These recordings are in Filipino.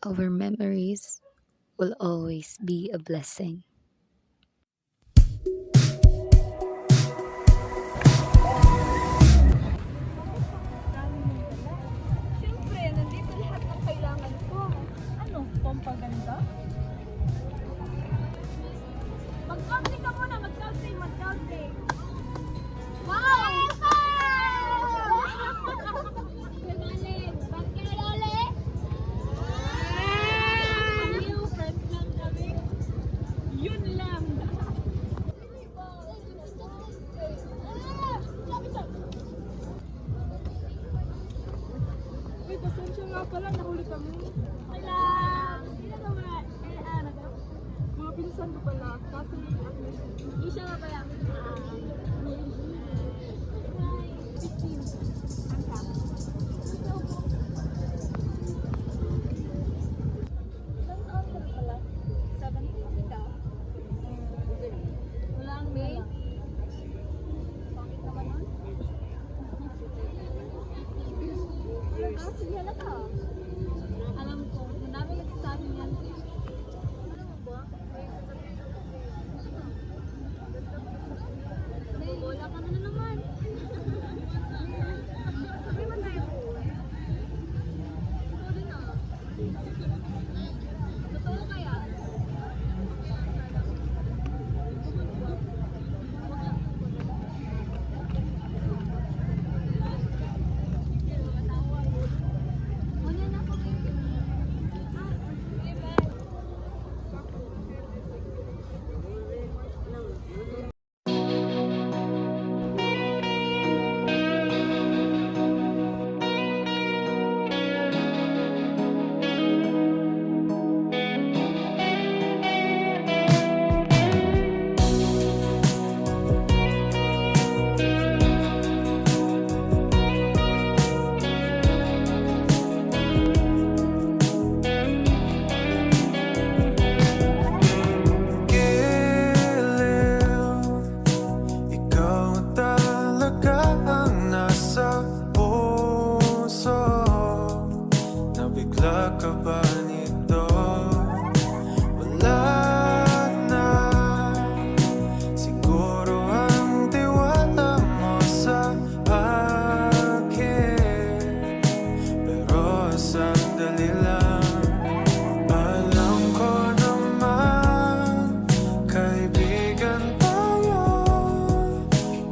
Our memories will always be a blessing. Siyempre, nandito lahat ng kailangan ko. Ano, pampaganda? Mag-selfie ka muna, mag-selfie. Wow! Yun lang. Uy, pasensya nga pala, nahuli kami. Wala. Sino ka ba? Ano ka? Mga pinsan ko pala. Catherine at Miss. Isha nga pala. 15. Saan ka? Ilang taon ka na pala? 17 ka? Wala ang May? Bakit naman nun? Sige, halata. Alam ko, madami nagsasabi niyan. Alam mo ba? May sasabihin ako sa'yo. Bola ka na naman. Sabi man tayo po. Ikaw din ah. Totoo kaya?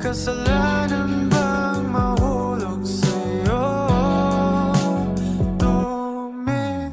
Kasalanan bang mahulog sa'yo? Tumingin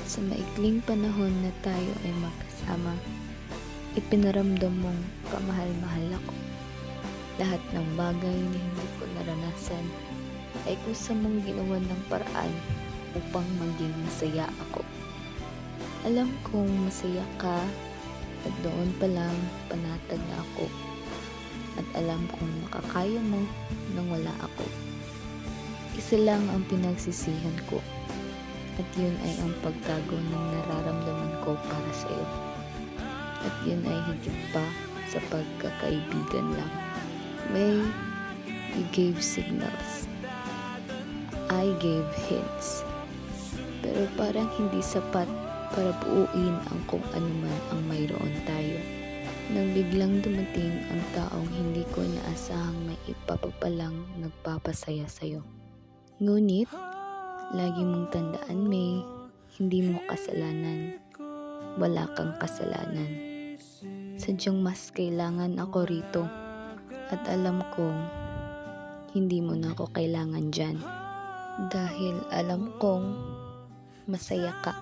Sa maikling panahon na tayo ay magkasama, ipinaramdam mong kamahal-mahal ako. Lahat ng bagay na hindi ko naranasan ay kusa mong ginawan ng paraan upang maging masaya ako. Alam kong masaya ka at doon pa lang panatag na ako. At alam kong makakaya mo nang wala ako. Isa lang ang pinagsisihan ko. At yun ay ang pagtago ng nararamdaman ko para sa iyo. At yun ay higit pa sa pagkakaibigan lang. May, you gave signals. I gave hints. Pero parang hindi sapat para buuin ang kung ano man ang mayroon tayo. Nang biglang dumating ang taong hindi ko inaasahang may ipapapalang nagpapasaya sa'yo. Ngunit, lagi mong tandaan, May, hindi mo kasalanan. Wala kang kasalanan. Sadyang mas kailangan ako rito. At alam kong hindi mo na ako kailangan dyan. Dahil alam kong masaya ka.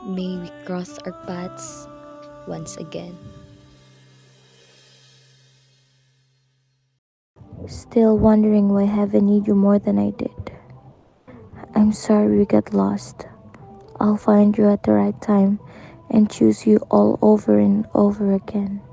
May we cross our paths once again. Still wondering why heaven need you more than I did. I'm sorry we got lost. I'll find you at the right time and choose you all over and over again.